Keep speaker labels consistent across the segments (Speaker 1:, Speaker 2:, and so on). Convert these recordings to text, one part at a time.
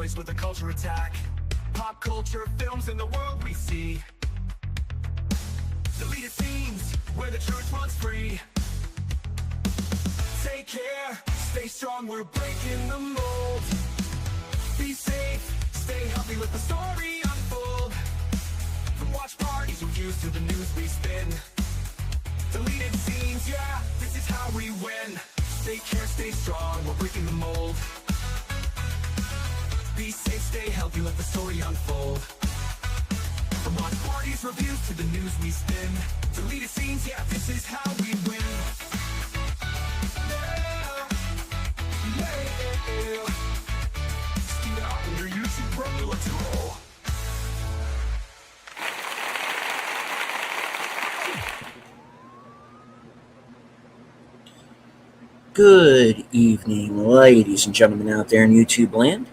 Speaker 1: toys with a culture attack. Pop culture, films, and the world we see. Deleted scenes, where the truth runs free. Take care, stay strong, we're breaking the mold. Be safe, stay healthy, let the story unfold. From watch parties, reviews to the news we spin. Deleted scenes, yeah, this is how we win. Take care, stay strong, we're breaking the mold. Be safe, stay healthy, let the story unfold. From watch parties, reviews to the news we spin. Deleted scenes, yeah, this is how we win. Yeah, yeah. Get out on your YouTube, brother, let's roll.
Speaker 2: Good evening, ladies and gentlemen out there in YouTube land.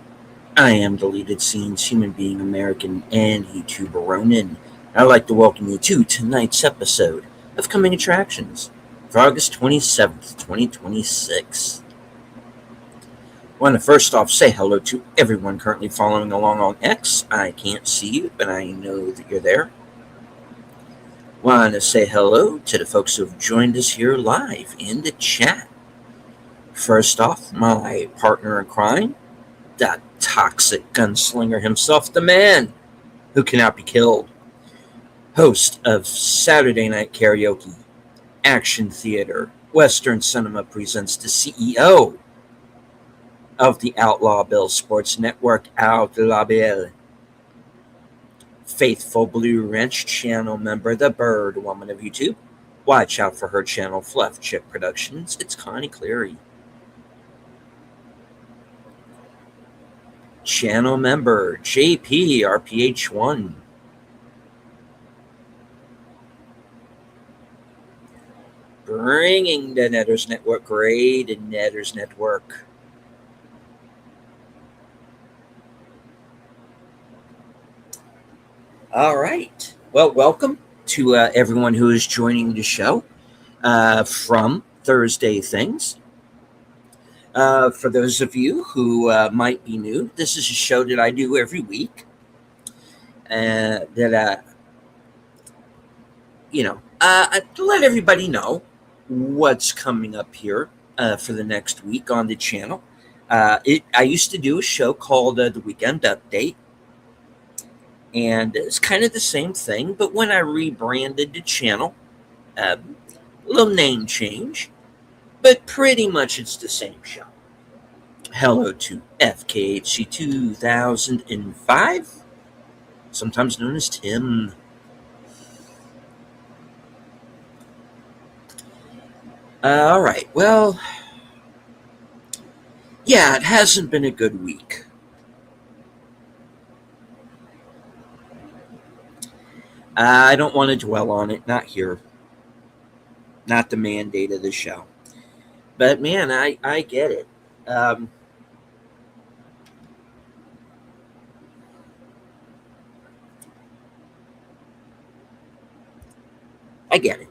Speaker 2: I am Deleted Scenes, human being, American, and YouTuber Ronin. I'd like to welcome you to tonight's episode of Coming Attractions for August 27th, 2026. I want to first off say hello to everyone currently following along on X. I can't see you, but I know that you're there. Want to say hello to the folks who have joined us here live in the chat. First off, my partner in crime, the toxic gunslinger himself, the man who cannot be killed, host of Saturday Night Karaoke, Action Theater, Western Cinema Presents, the CEO of the Outlaw Bill Sports Network, Outlaw Bill, faithful Blue Wrench channel member, the Bird Woman of YouTube. Watch out for her channel, Fluff Chick Productions. It's Connie Cleary. Channel member JP RPH1. Bringing the Netters Network, great Netters Network. All right. Well, welcome to everyone who is joining the show from Thursday Things. For those of you who might be new, this is a show that I do every week. To let everybody know what's coming up here for the next week on the channel. I used to do a show called The Weekend Update, and it's kind of the same thing, but when I rebranded the channel, a little name change, but pretty much it's the same show. Hello to FKHC 2005, sometimes known as Tim. All right, well, yeah, it hasn't been a good week. I don't want to dwell on it, not here. Not the mandate of the show. But man, I get it. I get it.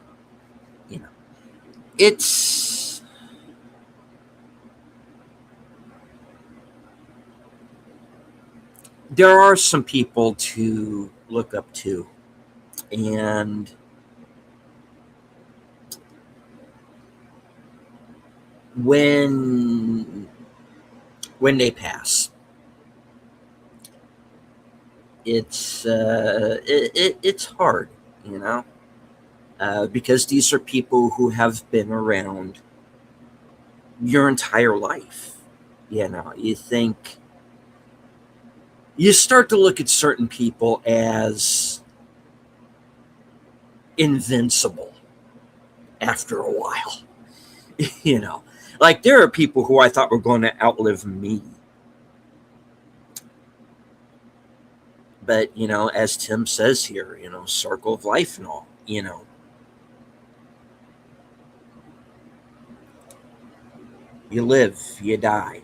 Speaker 2: There are some people to look up to, and when they pass, it's hard, because these are people who have been around your entire life. You think, you start to look at certain people as invincible after a while. Like there are people who I thought were going to outlive me. But, as Tim says here, circle of life and all, you live, you die.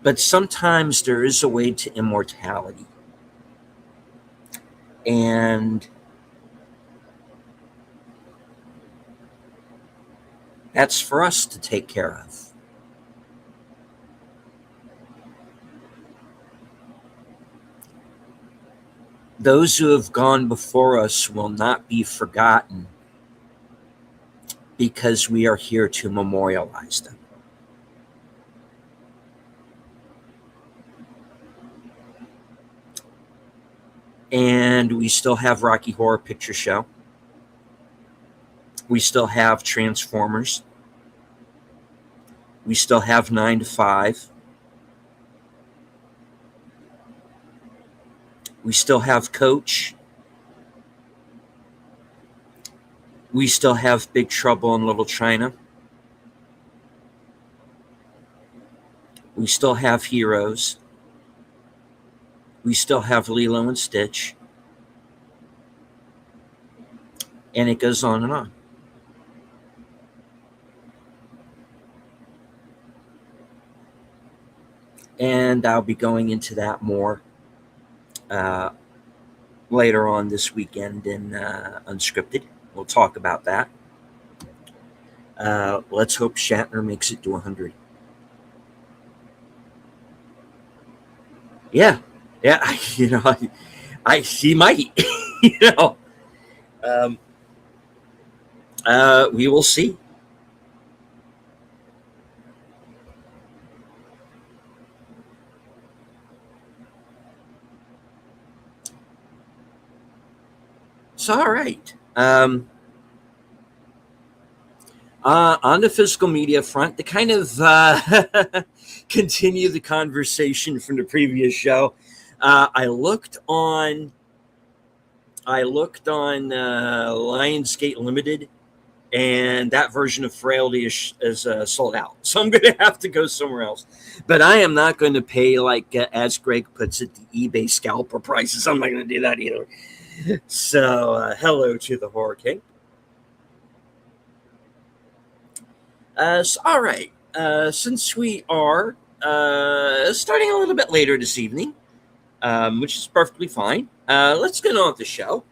Speaker 2: But sometimes there is a way to immortality. And that's for us to take care of. Those who have gone before us will not be forgotten because we are here to memorialize them. And we still have Rocky Horror Picture Show. We still have Transformers. We still have 9 to 5. We still have Coach. We still have Big Trouble in Little China. We still have Heroes. We still have Lilo and Stitch. And it goes on and on. And I'll be going into that more later on this weekend in Unscripted. We'll talk about that. Let's hope Shatner makes it to 100. Yeah, he might. We will see. It's all right. On the physical media front, to kind of continue the conversation from the previous show, I looked on Lionsgate Limited, and that version of Frailty is sold out. So I'm going to have to go somewhere else. But I am not going to pay, like, as Greg puts it, the eBay scalper prices. I'm not going to do that either. So hello to the Horror King. All right. Since we are starting a little bit later this evening, which is perfectly fine, let's get on with the show.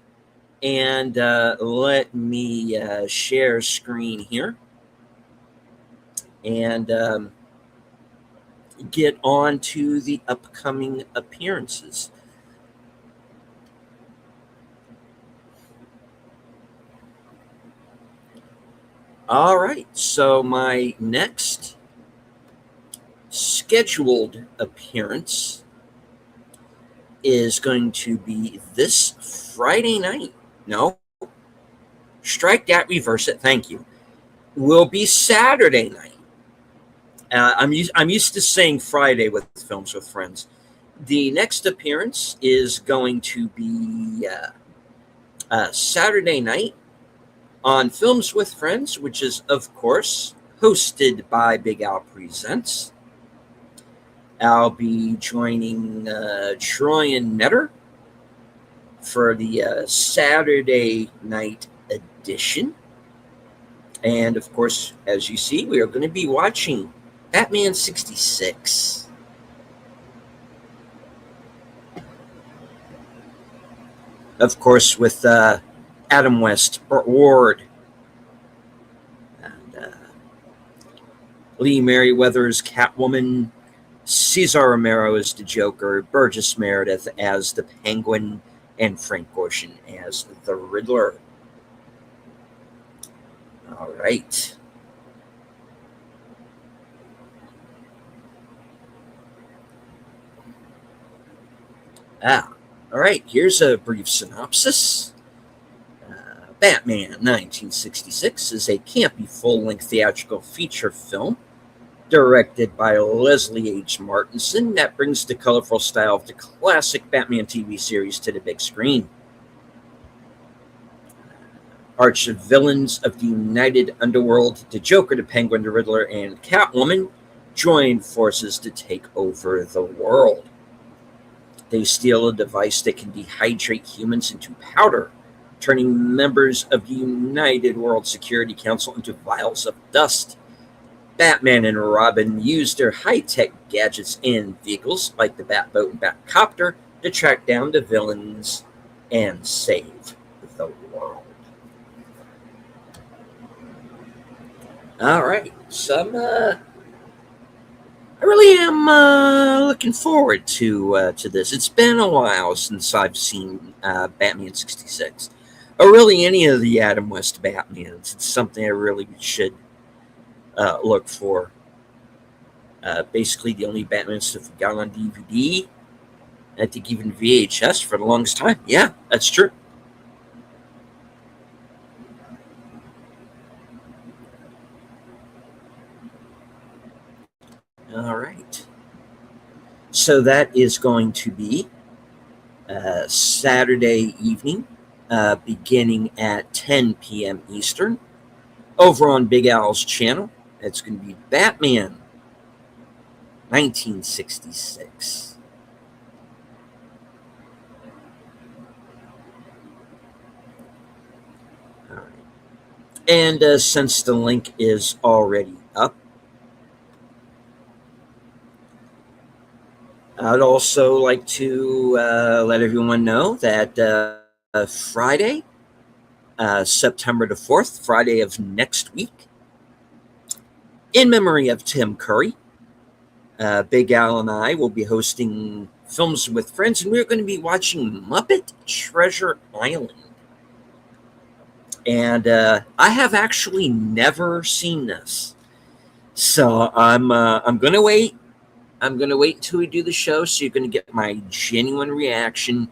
Speaker 2: And let me share screen here and get on to the upcoming appearances. All right, so my next scheduled appearance is going to be this Friday night. No, strike that, reverse it. Thank you. Will be Saturday night. I'm used to saying Friday with Films with Friends. The next appearance is going to be Saturday night on Films with Friends, which is, of course, hosted by Big Al Presents. I'll be joining Troy and Netter for the Saturday night edition. And, of course, as you see, we are going to be watching Batman 66. Of course, with Adam West, Burt Ward, and Lee Merriweather's Catwoman, Cesar Romero as the Joker, Burgess Meredith as the Penguin, and Frank Gorshin as the Riddler. All right. All right, here's a brief synopsis. Batman 1966 is a campy full-length theatrical feature film directed by Leslie H. Martinson that brings the colorful style of the classic Batman TV series to the big screen. Arch villains of the United Underworld, the Joker, the Penguin, the Riddler, and Catwoman join forces to take over the world. They steal a device that can dehydrate humans into powder, turning members of the United World Security Council into vials of dust. Batman and Robin use their high-tech gadgets and vehicles, like the Batboat and Batcopter, to track down the villains and save the world. All right, some I really am looking forward to this. It's been a while since I've seen Batman '66, or really any of the Adam West Batmans. It's something I really should look for. Basically, the only Batman stuff we got on DVD. I think even VHS for the longest time. Yeah, that's true. All right. So that is going to be Saturday evening, beginning at 10 p.m. Eastern, over on Big Al's channel. It's going to be Batman 1966. All right. And since the link is already up, I'd also like to let everyone know that Friday, September the 4th, Friday of next week, in memory of Tim Curry, Big Al and I will be hosting Films with Friends, and we're going to be watching Muppet Treasure Island. And I have actually never seen this, so I'm going to wait. I'm going to wait until we do the show, so you're going to get my genuine reaction.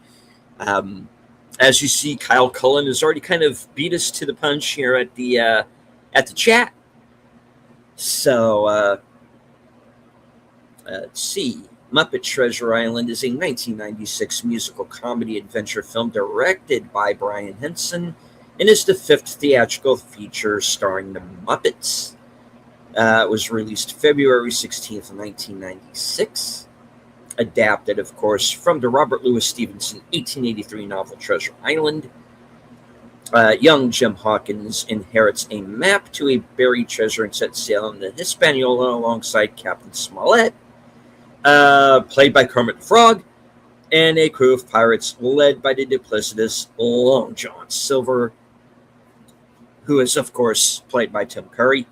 Speaker 2: As you see, Kyle Cullen has already kind of beat us to the punch here at the chat. So let's see. Muppet Treasure Island is a 1996 musical comedy adventure film directed by Brian Henson and is the fifth theatrical feature starring the Muppets. It was released February 16th, 1996. Adapted, of course, from the Robert Louis Stevenson 1883 novel Treasure Island. Young Jim Hawkins inherits a map to a buried treasure and sets sail on the Hispaniola alongside Captain Smollett, played by Kermit the Frog, and a crew of pirates led by the duplicitous Long John Silver, who is, of course, played by Tim Curry.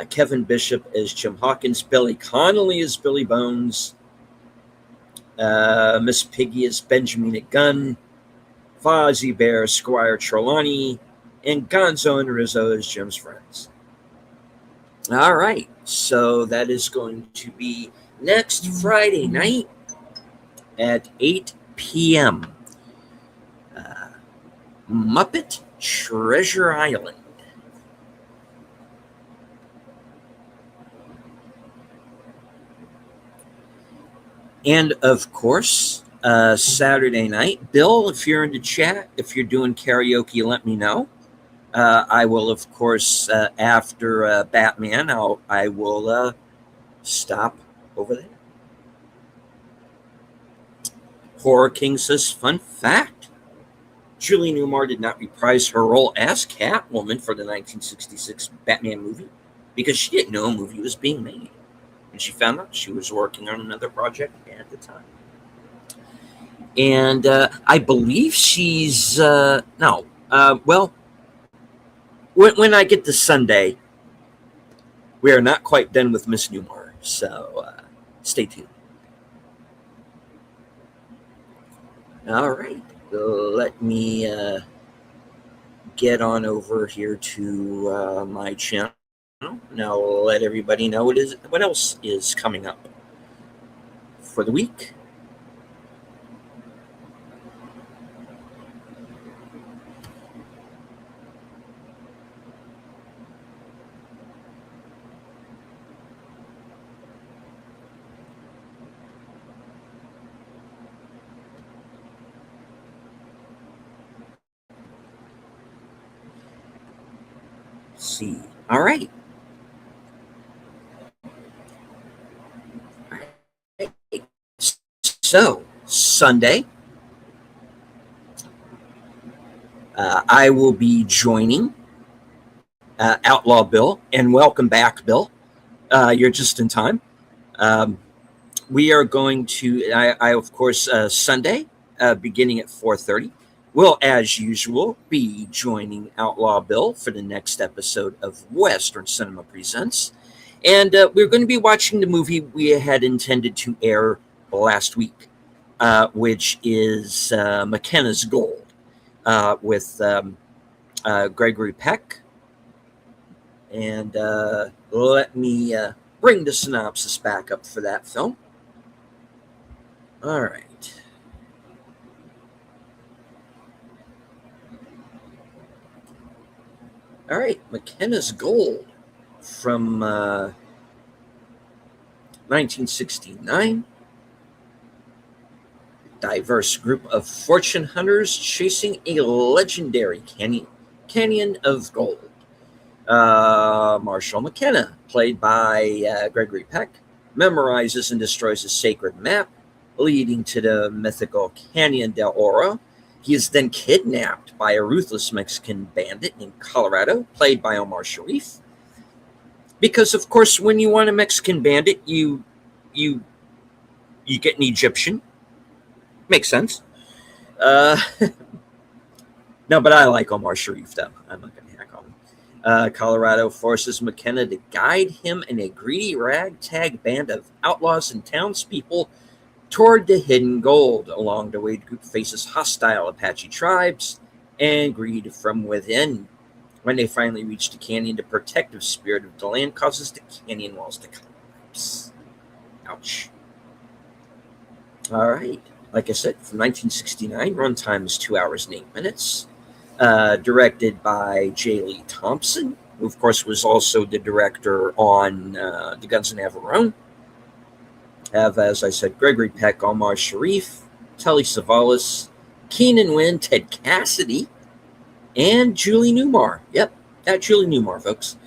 Speaker 2: Kevin Bishop as Jim Hawkins, Billy Connolly as Billy Bones, Miss Piggy as Benjamin Gunn, Fozzie Bear, Squire Trelawney, and Gonzo and Rizzo as Jim's friends. All right, so that is going to be next Friday night at 8 p.m. Muppet Treasure Island. And of course, Saturday night, Bill, if you're in the chat, if you're doing karaoke, let me know. I will, of course, after Batman, I will stop over there. Horror King says, fun fact: Julie Newmar did not reprise her role as Catwoman for the 1966 Batman movie because she didn't know a movie was being made. And she found out she was working on another project at the time. And I believe she's no. Well, when I get to Sunday, we are not quite done with Miss Newmar, so stay tuned. All right, let me get on over here to my channel. Now I'll let everybody know what else is coming up for the week. Let's see. All right. So, Sunday, I will be joining Outlaw Bill, and welcome back, Bill. You're just in time. We are going to, I of course, Sunday, beginning at 4:30, will, as usual, be joining Outlaw Bill for the next episode of Western Cinema Presents. And we're going to be watching the movie we had intended to air last week, which is McKenna's Gold with Gregory Peck. And let me bring the synopsis back up for that film. All right. All right, McKenna's Gold from 1969. Diverse group of fortune hunters chasing a legendary canyon of gold. Marshall McKenna, played by Gregory Peck, memorizes and destroys a sacred map leading to the mythical Canyon del Oro. He is then kidnapped by a ruthless Mexican bandit in Colorado, played by Omar Sharif. Because, of course, when you want a Mexican bandit, you get an Egyptian. Makes sense. No, but I like Omar Sharif, though. I'm not going to hack on him. Colorado forces McKenna to guide him and a greedy ragtag band of outlaws and townspeople toward the hidden gold. Along the way, the group faces hostile Apache tribes and greed from within. When they finally reach the canyon, the protective spirit of the land causes the canyon walls to collapse. Ouch. All right. Like I said, from 1969, runtime is 2 hours and 8 minutes. Directed by J. Lee Thompson, who, of course, was also the director on The Guns of Navarone. Have, as I said, Gregory Peck, Omar Sharif, Telly Savalas, Keenan Wynn, Ted Cassidy, and Julie Newmar. Yep, that Julie Newmar, folks.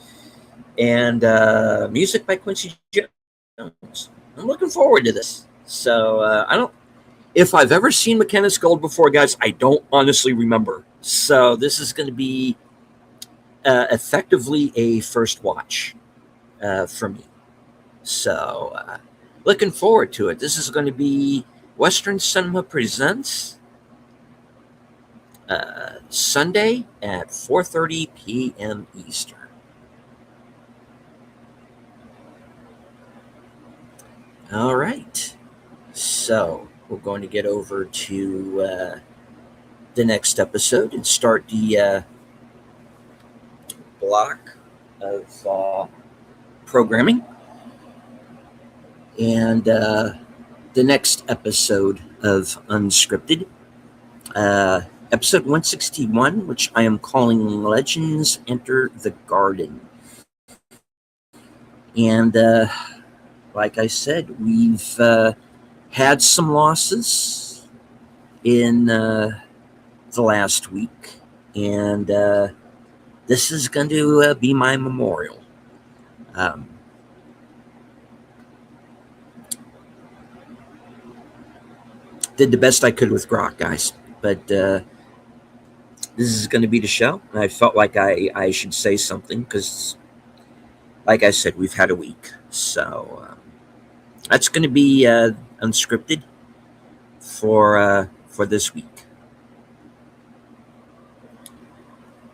Speaker 2: And music by Quincy Jones. I'm looking forward to this. So if I've ever seen McKenna's Gold before, guys, I don't honestly remember. So this is going to be effectively a first watch for me. So looking forward to it. This is going to be Western Cinema Presents Sunday at 4:30 p.m. Eastern. All right. So we're going to get over to the next episode and start the block of programming. And the next episode of Unscripted, episode 161, which I am calling Legends Enter the Garden. And like I said, we've had some losses in the last week, and this is going to be my memorial. Did the best I could with Grok, guys, but this is going to be the show, and I felt like I should say something because, like I said, we've had a week, so that's going to be Unscripted for this week.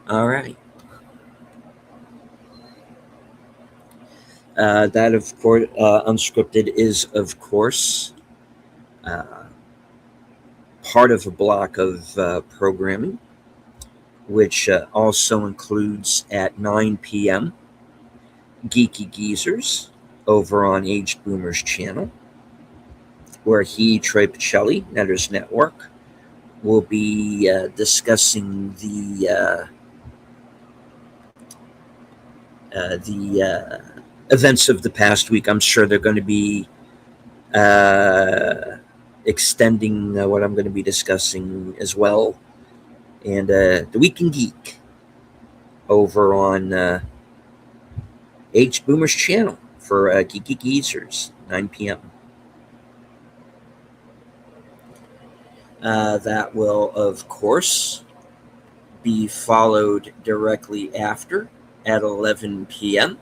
Speaker 2: All right. That, of course, Unscripted is, of course, part of a block of programming, which also includes at 9 p.m. Geeky Geezers over on Aged Boomer's channel, where Trey Pacelli, Netters Network, will be discussing the events of the past week. I'm sure they're going to be extending what I'm going to be discussing as well. And the Week in Geek over on H Boomer's channel for Geeky Geezers, 9 p.m. That will, of course, be followed directly after at 11 p.m.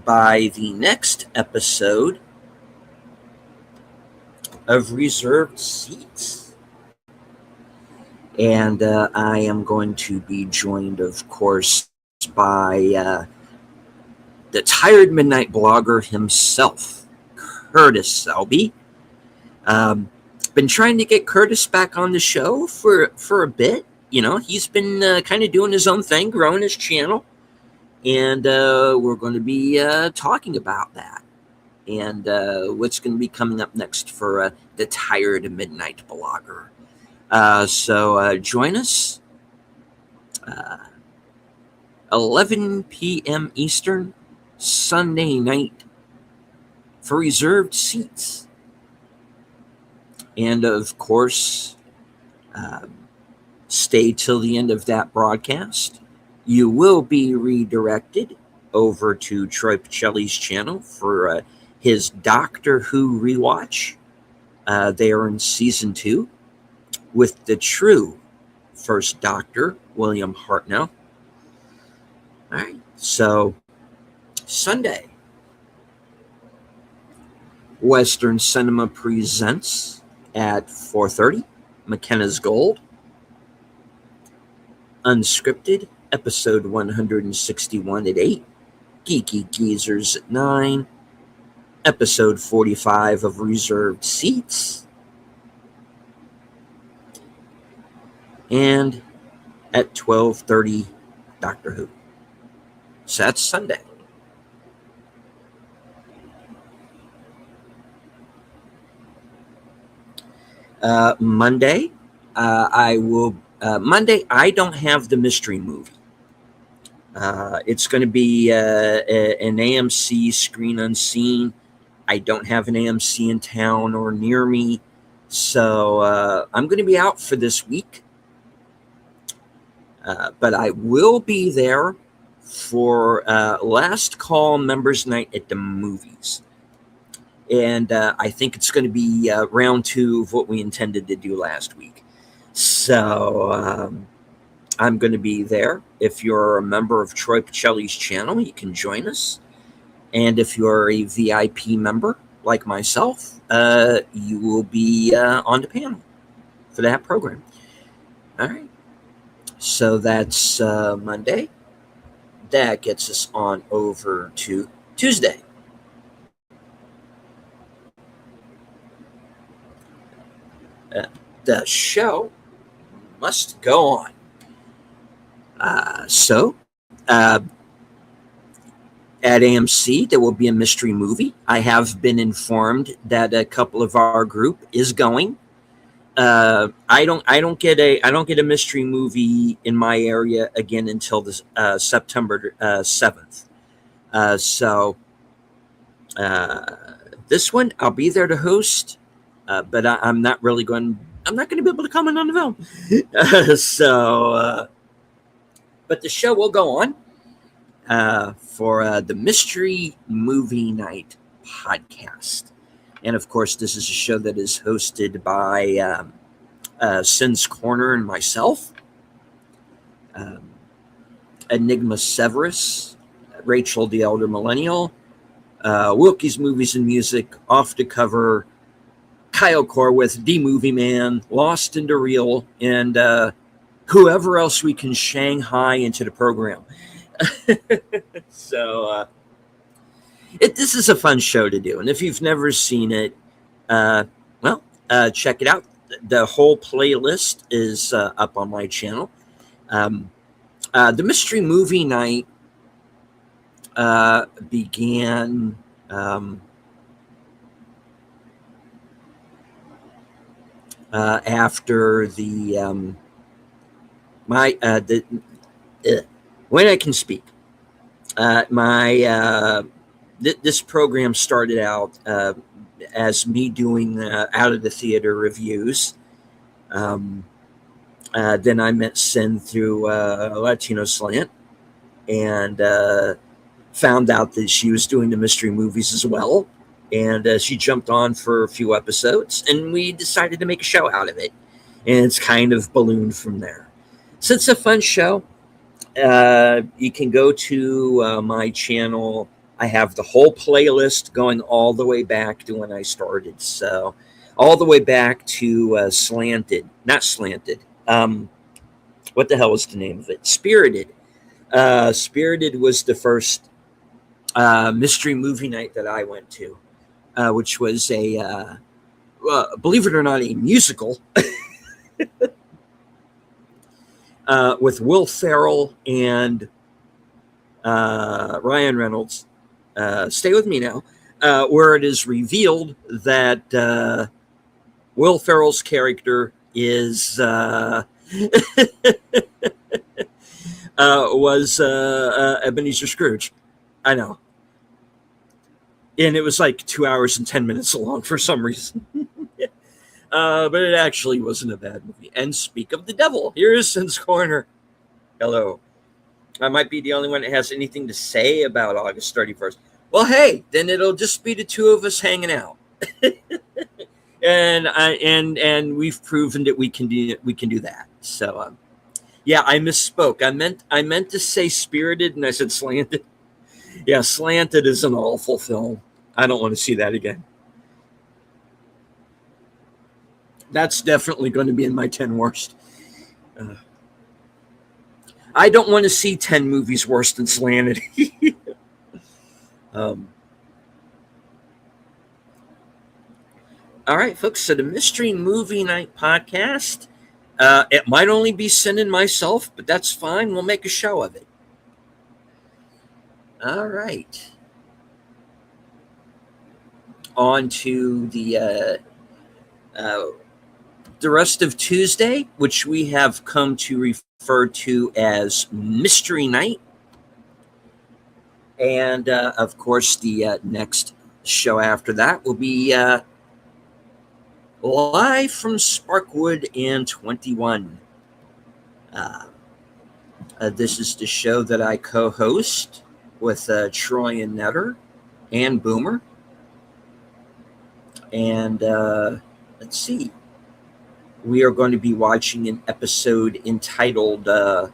Speaker 2: by the next episode of Reserved Seats. And I am going to be joined, of course, by the Tired Midnight blogger himself, Curtis Selby. Been trying to get Curtis back on the show for a bit. He's been kind of doing his own thing, growing his channel, and we're going to be talking about that and what's going to be coming up next for the Tired Midnight blogger. So join us 11 p.m. Eastern, Sunday night, for reserved seats. And of course, stay till the end of that broadcast. You will be redirected over to Troy Pacelli's channel for his Doctor Who rewatch. They are in season 2 with the true first Doctor, William Hartnell. All right, so Sunday, Western Cinema presents at 4:30, McKenna's Gold, Unscripted, episode 161 at 8, Geeky Geezers at 9, episode 45 of Reserved Seats, and at 12:30, Doctor Who. So that's Sunday. Monday, Monday, I don't have the mystery movie. It's going to be an AMC Screen Unseen. I don't have an AMC in town or near me, so I'm going to be out for this week. But I will be there for Last Call Members Night at the Movies. And I think it's going to be round 2 of what we intended to do last week. So I'm going to be there. If you're a member of Troy Pacelli's channel, you can join us. And if you're a VIP member like myself, you will be on the panel for that program. All right. So that's Monday. That gets us on over to Tuesday. The show must go on. So at AMC, there will be a mystery movie. I have been informed that a couple of our group is going. I don't get a mystery movie in my area again until this September 7th. So this one I'll be there to host, but I'm not going to be able to comment on the film. But the show will go on for the Mystery Movie Night podcast. And of course, this is a show that is hosted by Sin's Corner and myself, Enigma Severus, Rachel the Elder Millennial, Wilkie's Movies and Music, Off the Cover, Kyle Corwith, The Movie Man, Lost into Real, and whoever else we can Shanghai into the program. So this is a fun show to do. And if you've never seen it, check it out. The whole playlist is up on my channel. The Mystery Movie Night began after the when I can speak. This program started out as me doing out of the theater reviews. Then I met Sin through Latino Slant and found out that she was doing the mystery movies as well. And she jumped on for a few episodes, and we decided to make a show out of it. And it's kind of ballooned from there. So it's a fun show. You can go to my channel. I have the whole playlist going all the way back to when I started. So all the way back to Slanted. Not Slanted. What the hell was the name of it? Spirited. Spirited was the first mystery movie night that I went to, which was believe it or not, a musical with Will Ferrell and Ryan Reynolds. Stay with me now. Where it is revealed that Will Ferrell's character is was Ebenezer Scrooge. I know. And it was like 2 hours and 10 minutes long for some reason. But it actually wasn't a bad movie. And speak of the devil, here is Sin's Corner. Hello. I might be the only one that has anything to say about August 31st. Well, hey, then it'll just be the two of us hanging out. and we've proven that we can do that. So yeah, I misspoke. I meant to say Spirited, and I said Slanted. Yeah, Slanted is an awful film. I don't want to see that again. That's definitely going to be in my 10 worst. I don't want to see 10 movies worse than Slanted. All right, folks. So the Mystery Movie Night podcast. It might only be Sin and myself, but that's fine. We'll make a show of it. All right. On to the rest of Tuesday, which we have come to refer to as Mystery Night. And, of course, the next show after that will be live from Sparkwood and 21. This is the show that I co-host with Troy and Netter and Boomer. And let's see. We are going to be watching an episode entitled On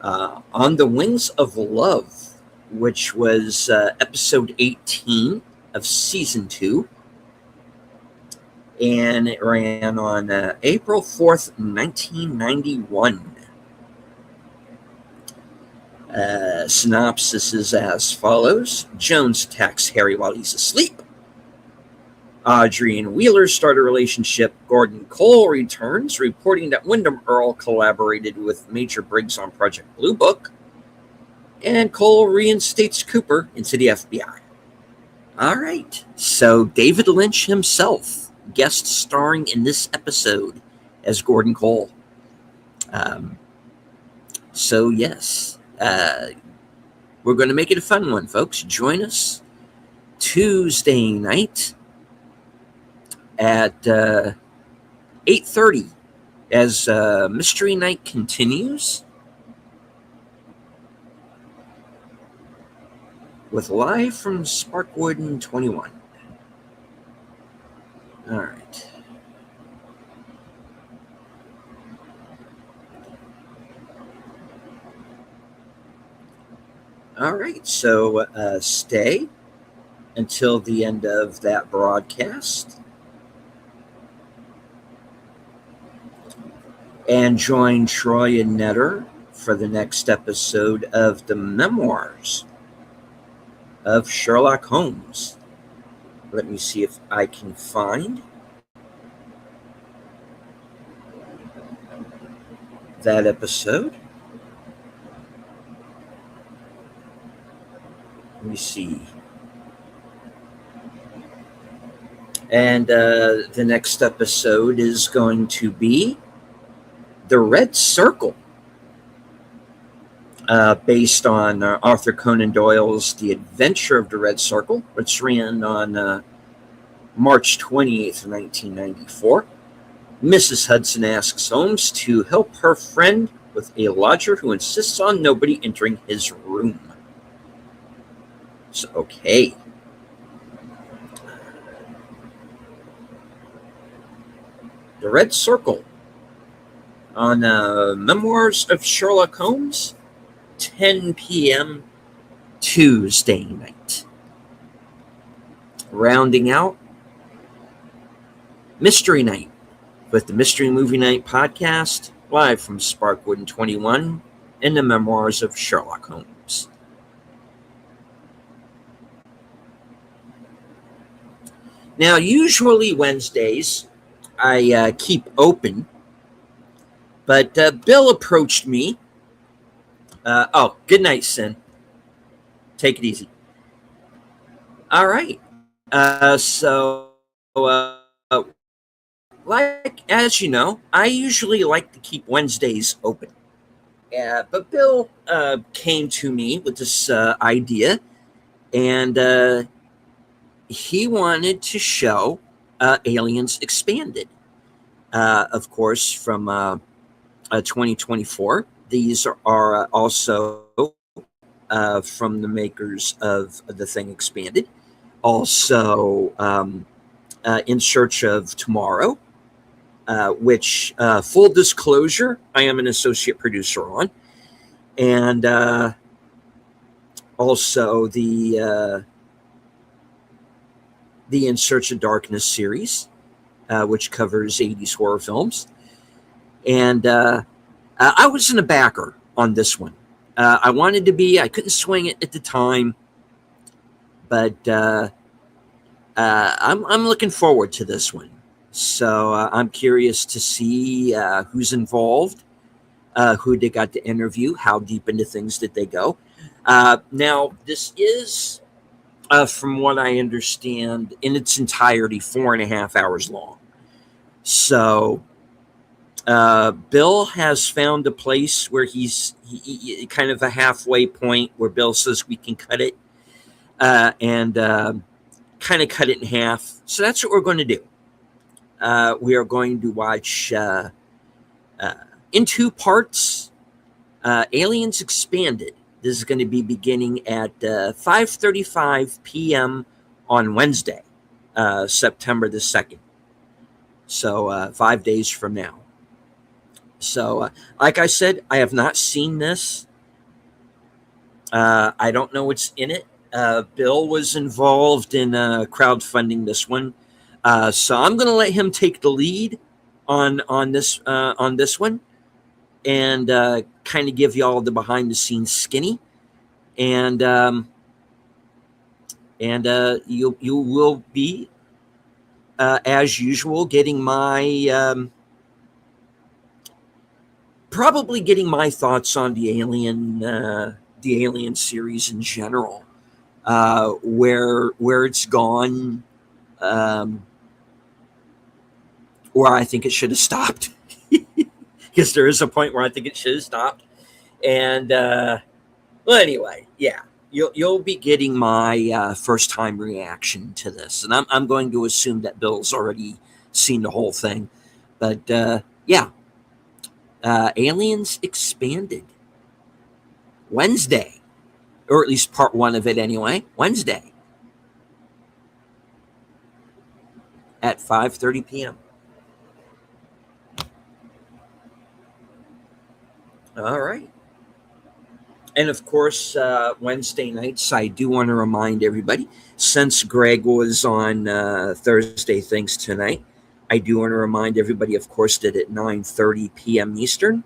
Speaker 2: the Wings of Love, which was episode 18 of season 2. And it ran on April 4th, 1991. Synopsis is as follows. Jones attacks Harry while he's asleep. Audrey and Wheeler start a relationship. Gordon Cole returns, reporting that Wyndham Earl collaborated with Major Briggs on Project Blue Book. And Cole reinstates Cooper into the FBI. All right. So David Lynch himself guest starring in this episode as Gordon Cole. So yes, we're going to make it a fun one, folks. Join us Tuesday night at 8:30 as Mystery Night continues with Live from Sparkwood and 21. All right. All right, so stay until the end of that broadcast and join Troy and Netter for the next episode of the Memoirs of Sherlock Holmes. Let me see if I can find that episode. Let me see. And the next episode is going to be The Red Circle, based on Arthur Conan Doyle's The Adventure of the Red Circle, which ran on March 28th, 1994. Mrs. Hudson asks Holmes to help her friend with a lodger who insists on nobody entering his room. So, okay. The Red Circle on Memoirs of Sherlock Holmes, 10 p.m. Tuesday night. Rounding out Mystery Night with the Mystery Movie Night podcast, live from Sparkwood and 21 in the Memoirs of Sherlock Holmes. Now, usually Wednesdays I keep open, but Bill approached me. Oh, good night, Sin. Take it easy. All right. Like as you know, I usually like to keep Wednesdays open. But Bill came to me with this idea, and he wanted to show Aliens Expanded, of course, from 2024. These are also from the makers of The Thing Expanded. Also, In Search of Tomorrow, which, full disclosure, I am an associate producer on. And also the In Search of Darkness series, which covers 80s horror films. And I wasn't a backer on this one. I wanted to be. I couldn't swing it at the time, but I'm looking forward to this one. So I'm curious to see who's involved, who they got to interview, how deep into things did they go. Now, this is, from what I understand, in its entirety, 4.5 hours long. So Bill has found a place where he's kind of a halfway point where Bill says we can cut it and kind of cut it in half. So that's what we're going to do. We are going to watch in 2 parts Aliens Expanded. This is going to be beginning at 5:35 p.m. on Wednesday, September the 2nd. So 5 days from now. So, like I said, I have not seen this. I don't know what's in it. Bill was involved in crowdfunding this one, so I'm going to let him take the lead on this one, and kind of give y'all the behind the scenes skinny, and you will be as usual getting my. Probably getting my thoughts on the Alien series in general, where it's gone, where I think it should have stopped, because there is a point where I think it should have stopped, and well, anyway, yeah, you'll be getting my first time reaction to this, and I'm going to assume that Bill's already seen the whole thing, but yeah. Aliens Expanded. Wednesday. Or at least part 1 of it anyway. Wednesday. At 5:30 p.m. All right. And of course, Wednesday nights, I do want to remind everybody, since Greg was on Thursday Things Tonight, I do want to remind everybody, of course, that at 9:30 p.m. Eastern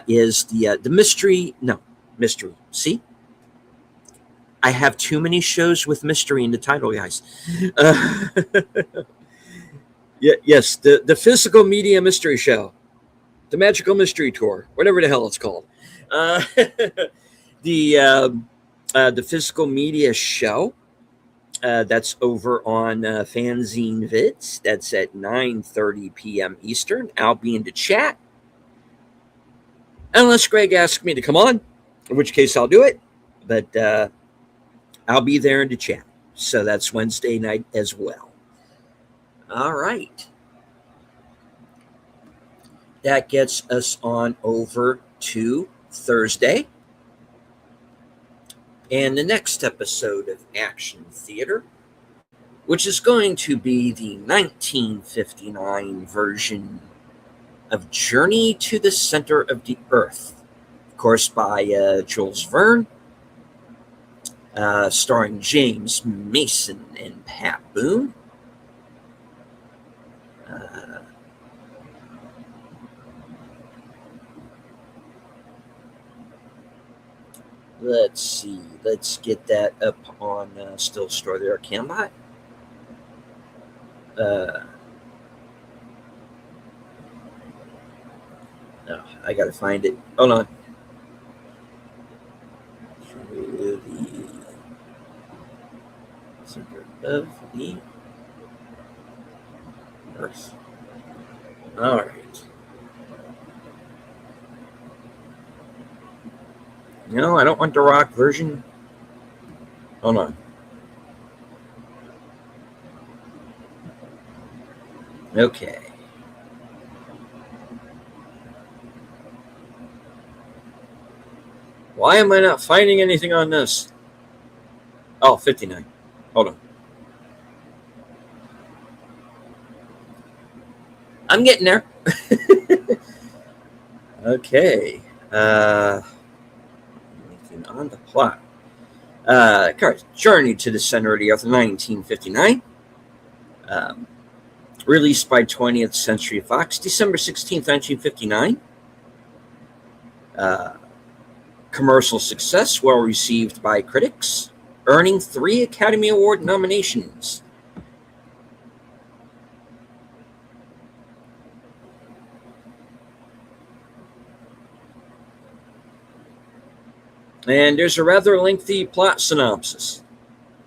Speaker 2: is the mystery. No, mystery. See? I have too many shows with mystery in the title, guys. Yes, the Physical Media Mystery Show. The Magical Mystery Tour. Whatever the hell it's called. The Physical Media Show. That's over on Fanzine Vids. That's at 9:30 p.m. Eastern. I'll be in the chat. Unless Greg asks me to come on, in which case I'll do it. But I'll be there in the chat. So that's Wednesday night as well. All right. That gets us on over to Thursday. And the next episode of Action Theater, which is going to be the 1959 version of Journey to the Center of the Earth, of course, by Jules Verne, starring James Mason and Pat Boone. Let's see. Let's get that up on Still Store there, Cambot. Oh, I gotta find it. Hold on. To the center of the Earth. All right. No, I don't want the rock version. Hold on. Okay. Why am I not finding anything on this? Oh, 59. Hold on. I'm getting there. Okay. Anything on the plot. Cards. Journey to the Center of the Earth, 1959. Released by 20th Century Fox, December 16th, 1959. Commercial success, well received by critics, earning 3 Academy Award nominations. And there's a rather lengthy plot synopsis.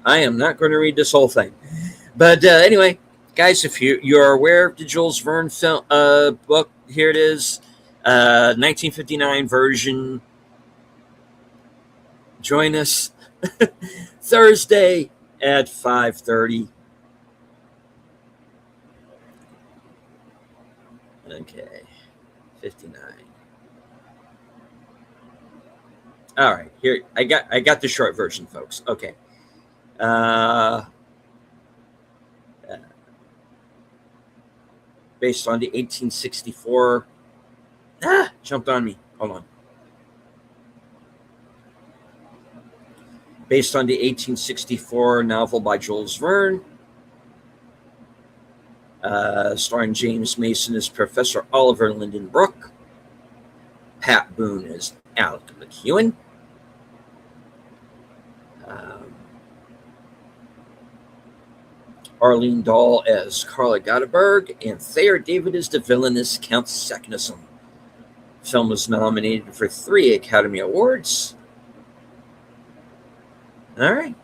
Speaker 2: I am not going to read this whole thing. But anyway, guys, if you're aware of the Jules Verne film, book, here it is, 1959 version. Join us Thursday at 5:30. Okay, 59. All right, here I got the short version, folks. Okay. Based on the 1864. Jumped on me. Hold on. Based on the 1864 novel by Jules Verne, starring James Mason as Professor Oliver Lyndon Brooke, Pat Boone as Alec McEwen, Arlene Dahl as Carla Gottberg, and Thayer David as the villainous Count Saknussemm. The film was nominated for 3 Academy Awards. All right.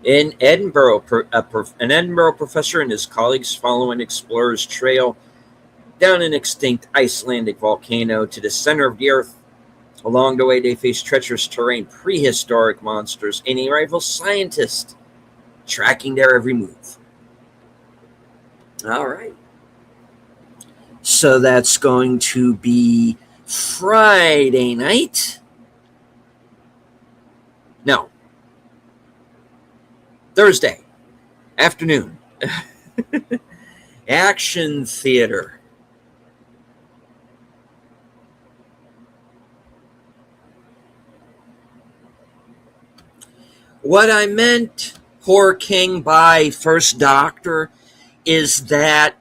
Speaker 2: In Edinburgh, an Edinburgh professor and his colleagues follow an explorer's trail down an extinct Icelandic volcano to the center of the Earth. Along the way, they face treacherous terrain, prehistoric monsters, and a rival scientist tracking their every move. All right. So that's going to be Friday night. No. Thursday afternoon. Action Theater. What I meant, Horror King, by First Doctor is that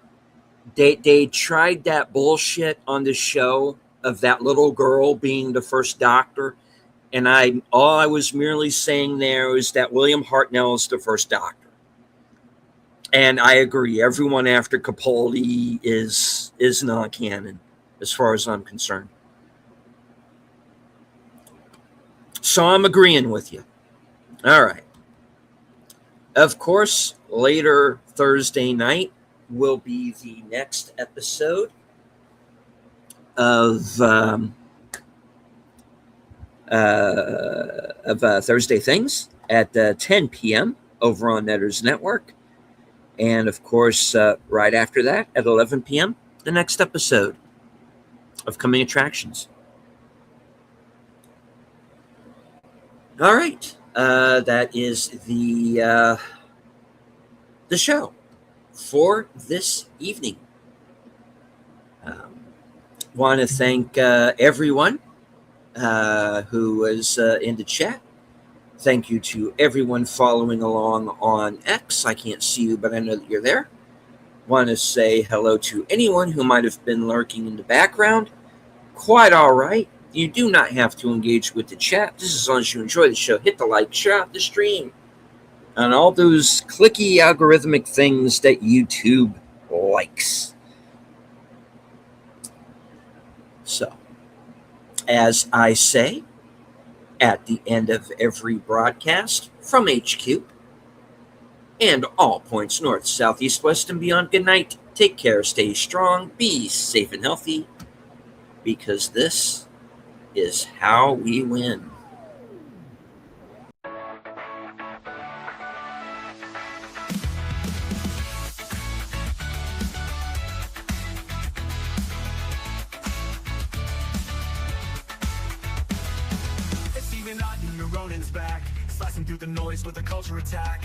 Speaker 2: they tried that bullshit on the show of that little girl being the first Doctor. And all I was merely saying there is that William Hartnell is the first Doctor. And I agree. Everyone after Capaldi is non-canon, as far as I'm concerned. So I'm agreeing with you. All right. Of course, later Thursday night will be the next episode of Thursday Things at 10 p.m. over on Netters Network. And, of course, right after that, at 11 p.m., the next episode of Coming Attractions. All right. That is the show for this evening. Want to thank everyone who was in the chat. Thank you to everyone following along on X. I can't see you, but I know that you're there. Want to say hello to anyone who might have been lurking in the background. Quite all right. You do not have to engage with the chat. Just as long as you enjoy the show, hit the like, share out the stream. on all those clicky algorithmic things that YouTube likes. So, as I say at the end of every broadcast from HQ and all points north, south, east, west, and beyond, good night. Take care, stay strong, be safe and healthy, because this is how we win.
Speaker 1: Back, slicing through the noise with a culture attack.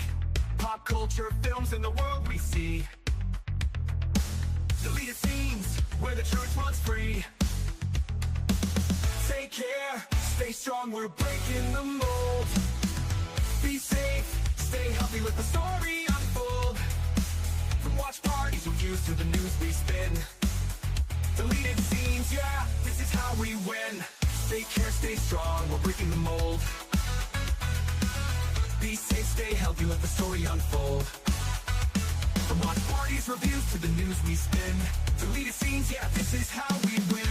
Speaker 1: Pop culture, films, and the world we see. Deleted scenes where the truth runs free. Take care, stay strong, we're breaking the mold. Be safe, stay healthy, let the story unfold. From watch parties we use to the news we spin. Deleted scenes, yeah, this is how we win. Take care, stay strong, we're breaking the mold. Be safe, stay healthy, let the story unfold. From watch parties, reviews, to the news we spin. Deleted scenes, yeah, this is how we win.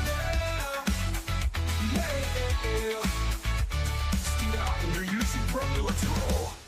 Speaker 1: Yeah. Steve out on your YouTube, bro, let's roll.